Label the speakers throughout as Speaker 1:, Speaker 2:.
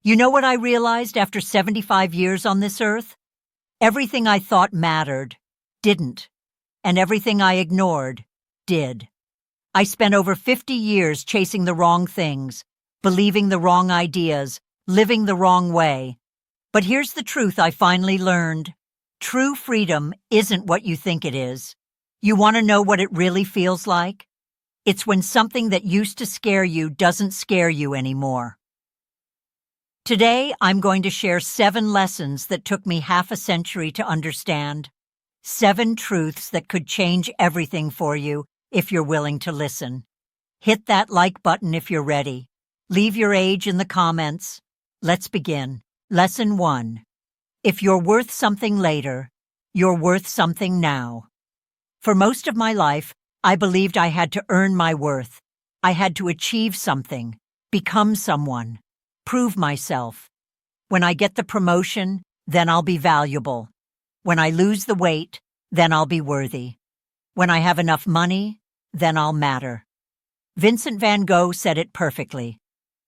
Speaker 1: You know what I realized after 75 years on this earth? Everything I thought mattered didn't, and everything I ignored did. I spent over 50 years chasing the wrong things, believing the wrong ideas, living the wrong way. But here's the truth I finally learned. True freedom isn't what you think it is. You want to know what it really feels like? It's when something that used to scare you doesn't scare you anymore. Today, I'm going to share 7 lessons that took me half a century to understand. 7 truths that could change everything for you if you're willing to listen. Hit that like button if you're ready. Leave your age in the comments. Let's begin. Lesson 1. If you're worth something later, you're worth something now. For most of my life, I believed I had to earn my worth. I had to achieve something, become someone, prove myself. When I get the promotion, then I'll be valuable. When I lose the weight, then I'll be worthy. When I have enough money, then I'll matter. Vincent van Gogh said it perfectly.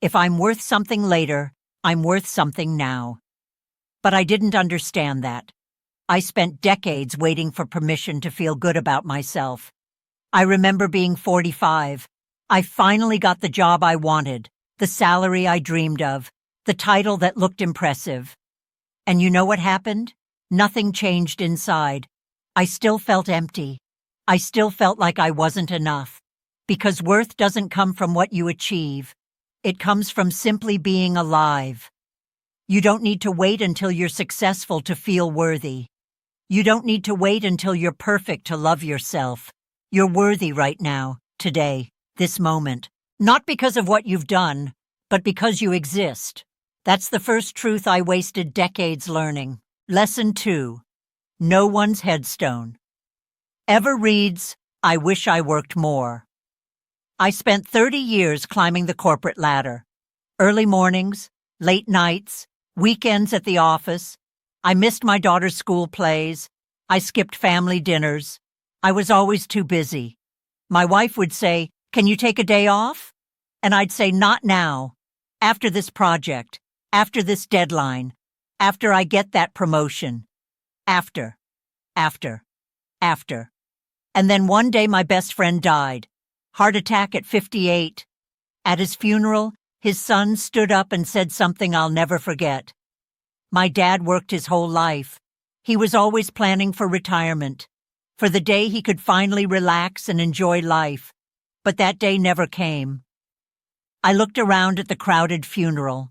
Speaker 1: If I'm worth something later, I'm worth something now. But I didn't understand that. I spent decades waiting for permission to feel good about myself. I remember being 45. I finally got the job I wanted, the salary I dreamed of, the title that looked impressive. And you know what happened? Nothing changed inside. I still felt empty. I still felt like I wasn't enough. Because worth doesn't come from what you achieve. It comes from simply being alive. You don't need to wait until you're successful to feel worthy. You don't need to wait until you're perfect to love yourself. You're worthy right now, today, this moment. Not because of what you've done, but because you exist. That's the first truth I wasted decades learning. Lesson 2. No one's headstone ever reads, "I wish I worked more." I spent 30 years climbing the corporate ladder. Early mornings, late nights, weekends at the office. I missed my daughter's school plays. I skipped family dinners. I was always too busy. My wife would say, "Can you take a day off?" And I'd say, "Not now. After this project. After this deadline. After I get that promotion. After. And then one day my best friend died. Heart attack at 58. At his funeral, his son stood up and said something I'll never forget. My dad worked his whole life. He was always planning for retirement, for the day he could finally relax and enjoy life. But that day never came. I looked around at the crowded funeral,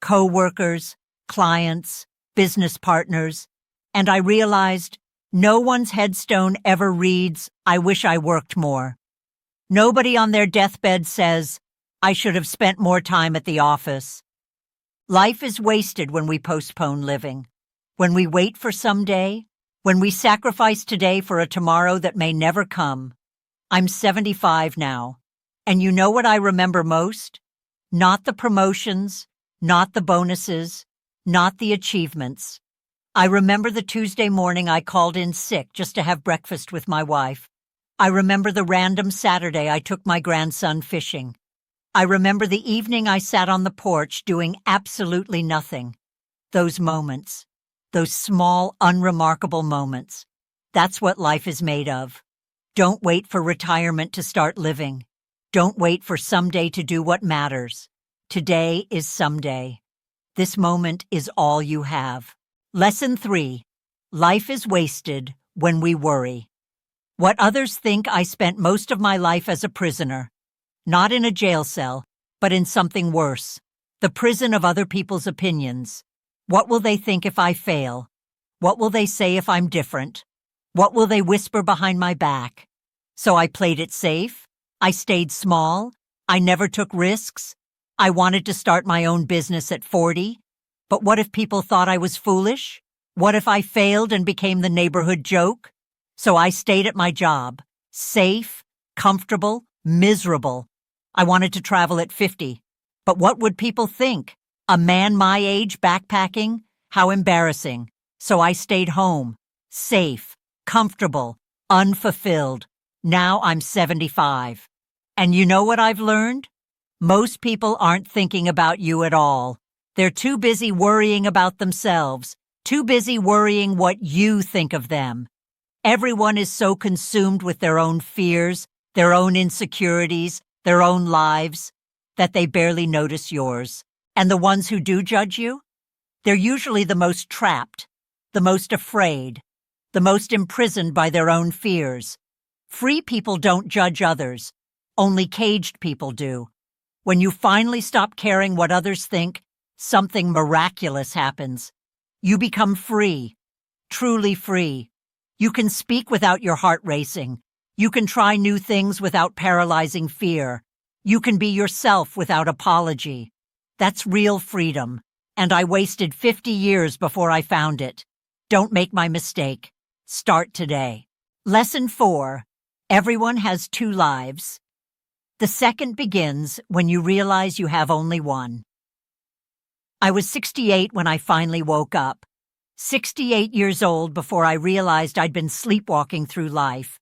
Speaker 1: co-workers, clients, business partners, and I realized no one's headstone ever reads, "I wish I worked more." Nobody on their deathbed says, "I should have spent more time at the office." Life is wasted when we postpone living, when we wait for someday, when we sacrifice today for a tomorrow that may never come. I'm 75 now, and you know what I remember most? Not the promotions, not the bonuses, not the achievements. I remember the Tuesday morning I called in sick just to have breakfast with my wife. I remember the random Saturday I took my grandson fishing. I remember the evening I sat on the porch doing absolutely nothing. Those moments, those small, unremarkable moments. That's what life is made of. Don't wait for retirement to start living. Don't wait for someday to do what matters. Today is someday. This moment is all you have. Lesson 3. Life is wasted when we worry. What others think I spent most of my life as a prisoner. Not in a jail cell, but in something worse. The prison of other people's opinions. What will they think if I fail? What will they say if I'm different? What will they whisper behind my back? So I played it safe. I stayed small. I never took risks. I wanted to start my own business at 40. But what if people thought I was foolish? What if I failed and became the neighborhood joke? So I stayed at my job. Safe, comfortable, miserable. I wanted to travel at 50. But what would people think? A man my age backpacking? How embarrassing. So I stayed home. Safe, comfortable, unfulfilled. Now I'm 75. And you know what I've learned? Most people aren't thinking about you at all. They're too busy worrying about themselves, too busy worrying what you think of them. Everyone is so consumed with their own fears, their own insecurities, their own lives, that they barely notice yours. And the ones who do judge you? They're usually the most trapped, the most afraid, the most imprisoned by their own fears. Free people don't judge others. Only caged people do. When you finally stop caring what others think, something miraculous happens. You become free, truly free. You can speak without your heart racing. You can try new things without paralyzing fear. You can be yourself without apology. That's real freedom, and I wasted 50 years before I found it. Don't make my mistake. Start today. Lesson 4. Everyone has 2 lives. The second begins when you realize you have only one. I was 68 when I finally woke up. 68 years old before I realized I'd been sleepwalking through life.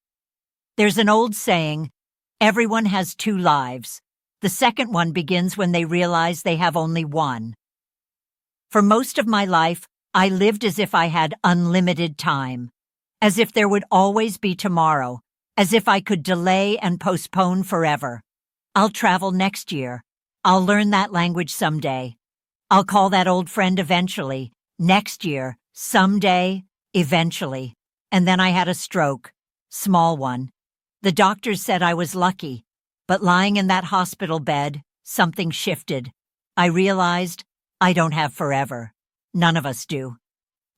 Speaker 1: There's an old saying, everyone has 2 lives. The second one begins when they realize they have only one. For most of my life, I lived as if I had unlimited time, as if there would always be tomorrow, as if I could delay and postpone forever. I'll travel next year. I'll learn that language someday. I'll call that old friend eventually, next year, someday, eventually. And then I had a stroke, small one. The doctors said I was lucky, but lying in that hospital bed, something shifted. I realized I don't have forever. None of us do.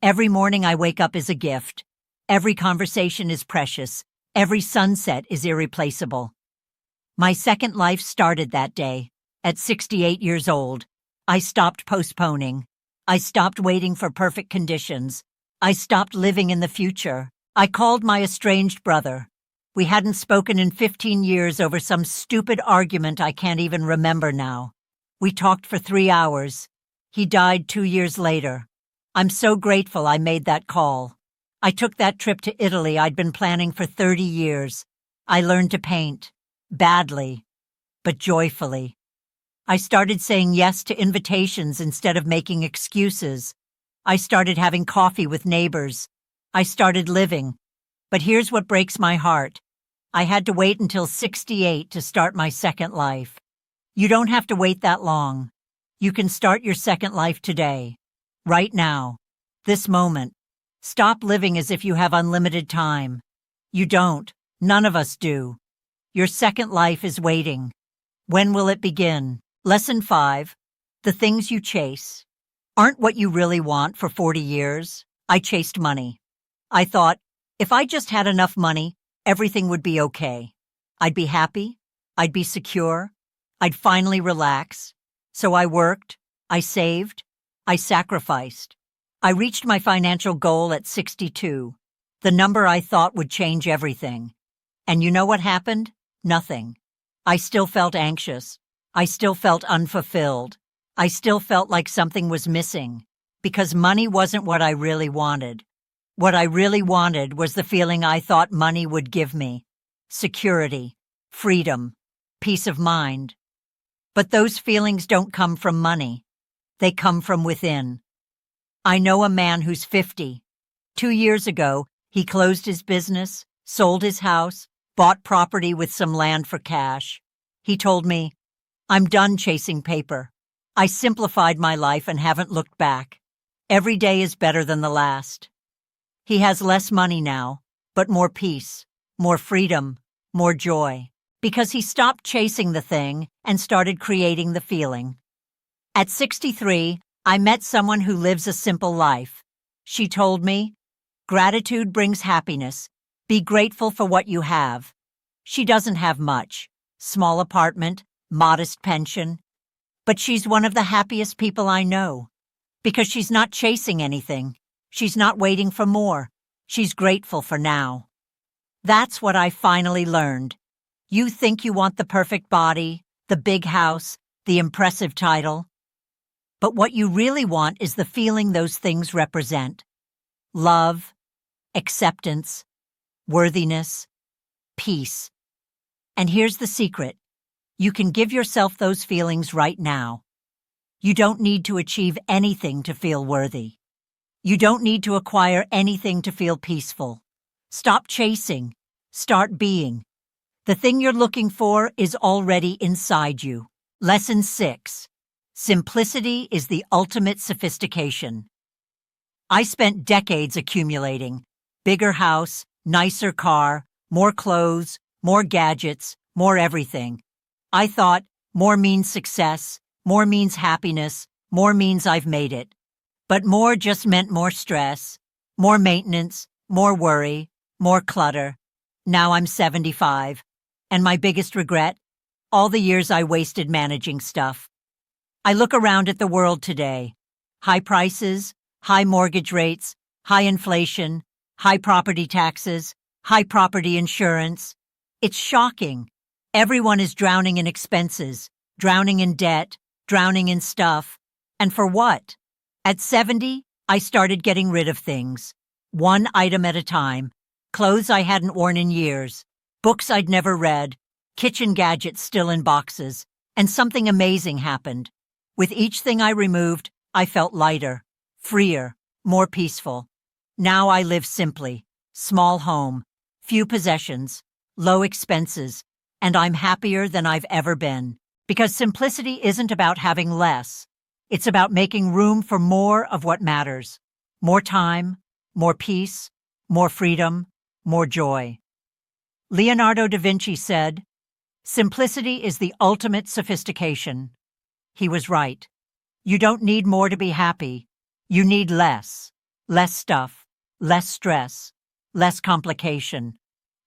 Speaker 1: Every morning I wake up is a gift. Every conversation is precious. Every sunset is irreplaceable. My second life started that day, at 68 years old. I stopped postponing. I stopped waiting for perfect conditions. I stopped living in the future. I called my estranged brother. We hadn't spoken in 15 years over some stupid argument I can't even remember now. We talked for 3 hours. He died 2 years later. I'm so grateful I made that call. I took that trip to Italy I'd been planning for 30 years. I learned to paint. Badly, but joyfully. I started saying yes to invitations instead of making excuses. I started having coffee with neighbors. I started living. But here's what breaks my heart. I had to wait until 68 to start my second life. You don't have to wait that long. You can start your second life today. Right now. This moment. Stop living as if you have unlimited time. You don't. None of us do. Your second life is waiting. When will it begin? Lesson 5. The things you chase aren't what you really want. For 40 years, I chased money. I thought, if I just had enough money, everything would be okay. I'd be happy. I'd be secure. I'd finally relax. So I worked. I saved. I sacrificed. I reached my financial goal at 62, the number I thought would change everything. And you know what happened? Nothing. I still felt anxious. I still felt unfulfilled. I still felt like something was missing, because money wasn't what I really wanted. What I really wanted was the feeling I thought money would give me: security, freedom, peace of mind. But those feelings don't come from money. They come from within. I know a man who's 50. 2 years ago, he closed his business, sold his house, bought property with some land for cash. He told me, "I'm done chasing paper. I simplified my life and haven't looked back. Every day is better than the last." He has less money now, but more peace, more freedom, more joy, because he stopped chasing the thing and started creating the feeling. At 63, I met someone who lives a simple life. She told me, "Gratitude brings happiness. Be grateful for what you have." She doesn't have much. Small apartment, modest pension. But she's one of the happiest people I know. Because she's not chasing anything. She's not waiting for more. She's grateful for now. That's what I finally learned. You think you want the perfect body, the big house, the impressive title. But what you really want is the feeling those things represent. Love, acceptance, worthiness, peace. And here's the secret. You can give yourself those feelings right now. You don't need to achieve anything to feel worthy. You don't need to acquire anything to feel peaceful. Stop chasing. Start being. The thing you're looking for is already inside you. Lesson 6. Simplicity is the ultimate sophistication. I spent decades accumulating. Bigger house, nicer car, more clothes, more gadgets, more everything. I thought more means success, more means happiness, more means I've made it. But more just meant more stress, more maintenance, more worry, more clutter. Now I'm 75, and my biggest regret? All the years I wasted managing stuff. I look around at the world today. High prices, high mortgage rates, high inflation, high property taxes, high property insurance. It's shocking. Everyone is drowning in expenses, drowning in debt, drowning in stuff. And for what? At 70, I started getting rid of things. One item at a time. Clothes I hadn't worn in years. Books I'd never read. Kitchen gadgets still in boxes. And something amazing happened. With each thing I removed, I felt lighter, freer, more peaceful. Now I live simply. Small home, few possessions, low expenses, and I'm happier than I've ever been. Because simplicity isn't about having less. It's about making room for more of what matters. More time, more peace, more freedom, more joy. Leonardo da Vinci said, "Simplicity is the ultimate sophistication." He was right. You don't need more to be happy. You need less. Less stuff, less stress, less complication.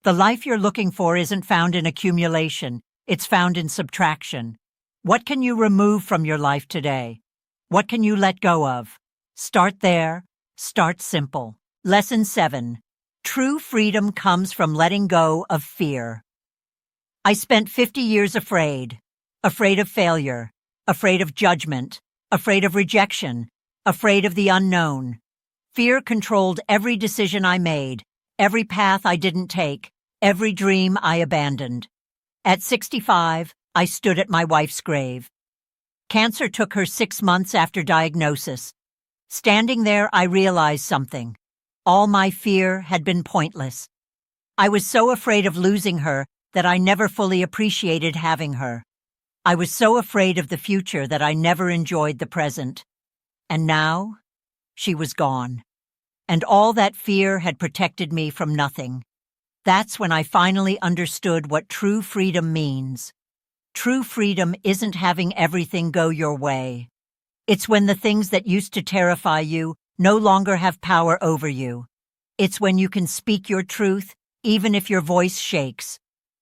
Speaker 1: The life you're looking for isn't found in accumulation. It's found in subtraction. What can you remove from your life today? What can you let go of? Start there. Start simple. Lesson 7. True freedom comes from letting go of fear. I spent 50 years afraid of failure, afraid of judgment, afraid of rejection, afraid of the unknown. Fear controlled every decision I made, every path I didn't take, every dream I abandoned. At 65, I stood at my wife's grave. Cancer took her 6 months after diagnosis. Standing there, I realized something. All my fear had been pointless. I was so afraid of losing her that I never fully appreciated having her. I was so afraid of the future that I never enjoyed the present. And now, she was gone. And all that fear had protected me from nothing. That's when I finally understood what true freedom means. True freedom isn't having everything go your way. It's when the things that used to terrify you no longer have power over you. It's when you can speak your truth, even if your voice shakes.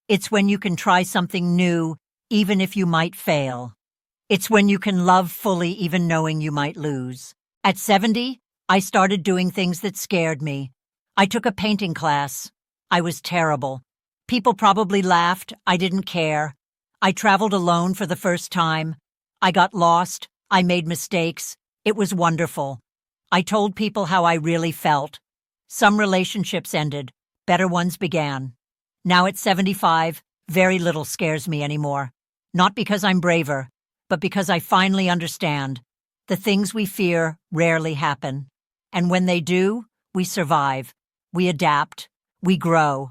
Speaker 1: It's when you can try something new, even if you might fail. It's when you can love fully, even knowing you might lose. At 70, I started doing things that scared me. I took a painting class. I was terrible. People probably laughed. I didn't care. I traveled alone for the first time. I got lost. I made mistakes. It was wonderful. I told people how I really felt. Some relationships ended. Better ones began. Now at 75, very little scares me anymore. Not because I'm braver, but because I finally understand. The things we fear rarely happen. And when they do, we survive. We adapt. We grow.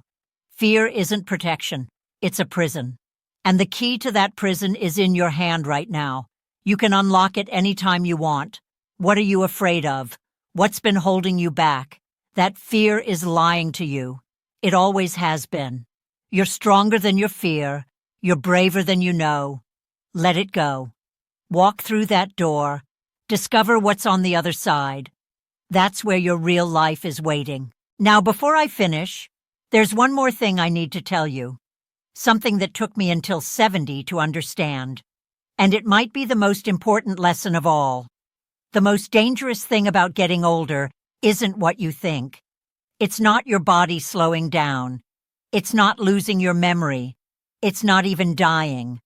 Speaker 1: Fear isn't protection. It's a prison. And the key to that prison is in your hand right now. You can unlock it anytime you want. What are you afraid of? What's been holding you back? That fear is lying to you. It always has been. You're stronger than your fear. You're braver than you know. Let it go. Walk through that door. Discover what's on the other side. That's where your real life is waiting. Now, before I finish, there's one more thing I need to tell you. Something that took me until 70 to understand. And it might be the most important lesson of all. The most dangerous thing about getting older isn't what you think. It's not your body slowing down. It's not losing your memory. It's not even dying.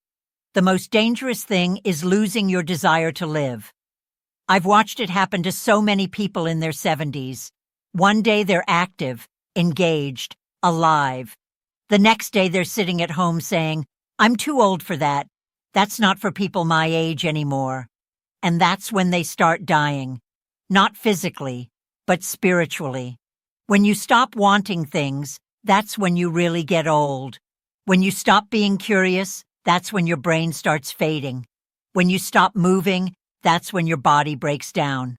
Speaker 1: The most dangerous thing is losing your desire to live. I've watched it happen to so many people in their 70s. One day they're active, engaged, alive. The next day they're sitting at home saying, "I'm too old for that. That's not for people my age anymore." And that's when they start dying. Not physically, but spiritually. When you stop wanting things, that's when you really get old. When you stop being curious, that's when your brain starts fading. When you stop moving, that's when your body breaks down.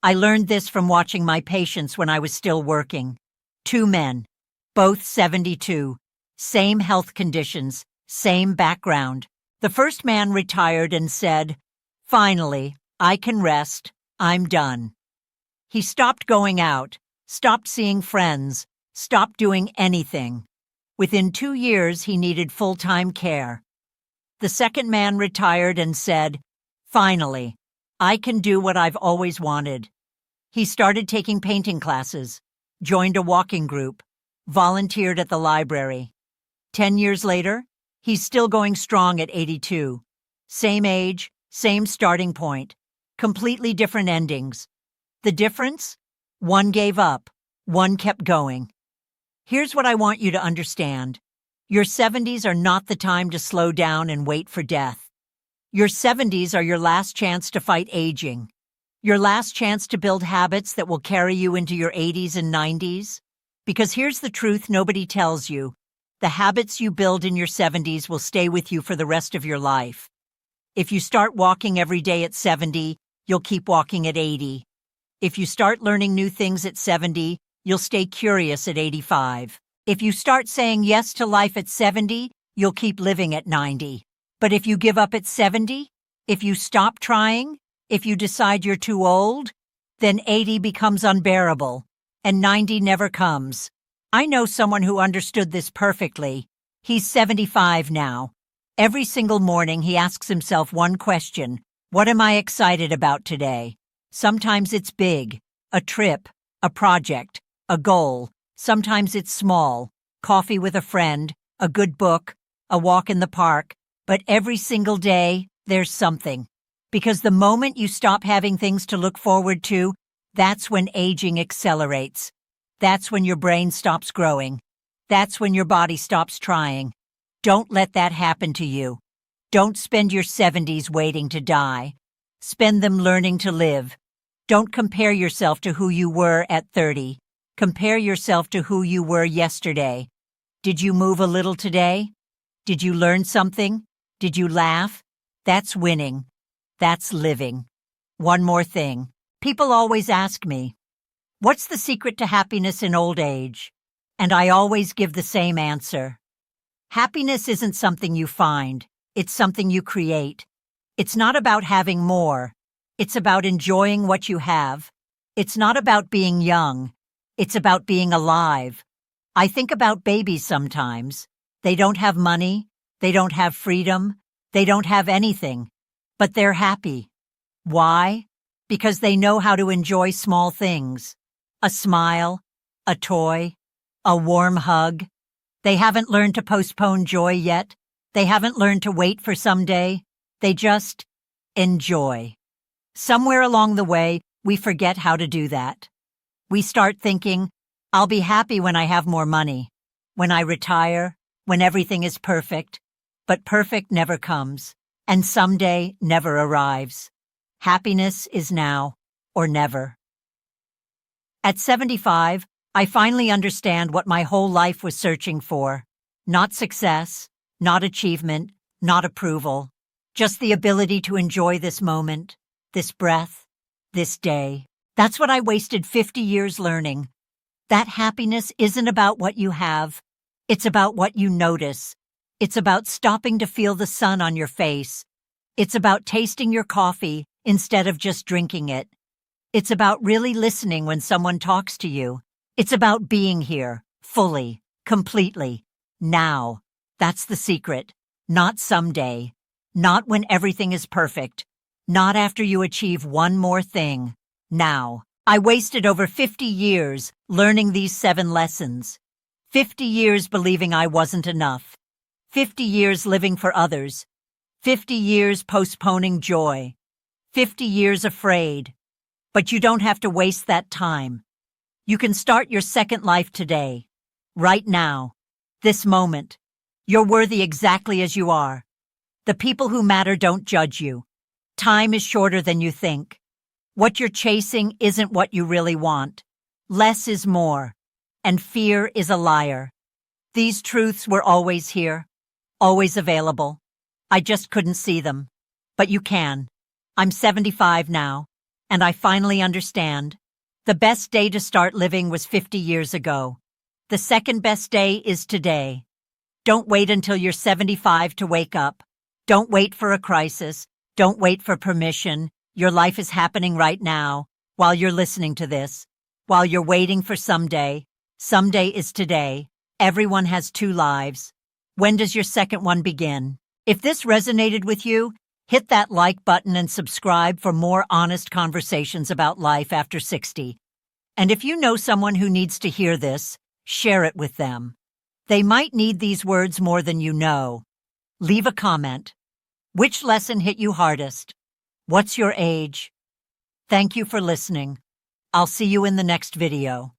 Speaker 1: I learned this from watching my patients when I was still working. 2 men, both 72, same health conditions, same background. The first man retired and said, "Finally, I can rest. I'm done." He stopped going out, stopped seeing friends, stopped doing anything. Within 2 years, he needed full-time care. The second man retired and said, "Finally, I can do what I've always wanted." He started taking painting classes, joined a walking group, volunteered at the library. 10 years later, he's still going strong at 82. Same age, same starting point, completely different endings. The difference? One gave up, one kept going. Here's what I want you to understand. Your 70s are not the time to slow down and wait for death. Your 70s are your last chance to fight aging. Your last chance to build habits that will carry you into your 80s and 90s. Because here's the truth nobody tells you. The habits you build in your 70s will stay with you for the rest of your life. If you start walking every day at 70, you'll keep walking at 80. If you start learning new things at 70, you'll stay curious at 85. If you start saying yes to life at 70, you'll keep living at 90. But if you give up at 70, if you stop trying, if you decide you're too old, then 80 becomes unbearable, and 90 never comes. I know someone who understood this perfectly. He's 75 now. Every single morning he asks himself one question: what am I excited about today? Sometimes it's big, a trip, a project, a goal. Sometimes it's small, coffee with a friend, a good book, a walk in the park. But every single day, there's something. Because the moment you stop having things to look forward to, that's when aging accelerates. That's when your brain stops growing. That's when your body stops trying. Don't let that happen to you. Don't spend your 70s waiting to die. Spend them learning to live. Don't compare yourself to who you were at 30. Compare yourself to who you were yesterday. Did you move a little today? Did you learn something? Did you laugh? That's winning. That's living. One more thing. People always ask me, what's the secret to happiness in old age? And I always give the same answer. Happiness isn't something you find. It's something you create. It's not about having more. It's about enjoying what you have. It's not about being young. It's about being alive. I think about babies sometimes. They don't have money. They don't have freedom. They don't have anything. But they're happy. Why? Because they know how to enjoy small things. A smile, a toy, a warm hug. They haven't learned to postpone joy yet. They haven't learned to wait for someday. They just enjoy. Somewhere along the way, we forget how to do that. We start thinking, I'll be happy when I have more money, when I retire, when everything is perfect. But perfect never comes, and someday never arrives. Happiness is now or never. At 75, I finally understand what my whole life was searching for. Not success, not achievement, not approval. Just the ability to enjoy this moment, this breath, this day. That's what I wasted 50 years learning. That happiness isn't about what you have. It's about what you notice. It's about stopping to feel the sun on your face. It's about tasting your coffee instead of just drinking it. It's about really listening when someone talks to you. It's about being here, fully, completely, now. That's the secret. Not someday. Not when everything is perfect. Not after you achieve one more thing. Now. I wasted over 50 years learning these 7 lessons. 50 years believing I wasn't enough. 50 years living for others. 50 years postponing joy. 50 years afraid. But you don't have to waste that time. You can start your second life today. Right now. This moment. You're worthy exactly as you are. The people who matter don't judge you. Time is shorter than you think. What you're chasing isn't what you really want. Less is more, and fear is a liar. These truths were always here, always available. I just couldn't see them. But you can. I'm 75 now, and I finally understand. The best day to start living was 50 years ago. The second best day is today. Don't wait until you're 75 to wake up. Don't wait for a crisis. Don't wait for permission. Your life is happening right now, while you're listening to this, while you're waiting for someday. Someday is today. Everyone has 2 lives. When does your second one begin? If this resonated with you, hit that like button and subscribe for more honest conversations about life after 60. And if you know someone who needs to hear this, share it with them. They might need these words more than you know. Leave a comment. Which lesson hit you hardest? What's your age? Thank you for listening. I'll see you in the next video.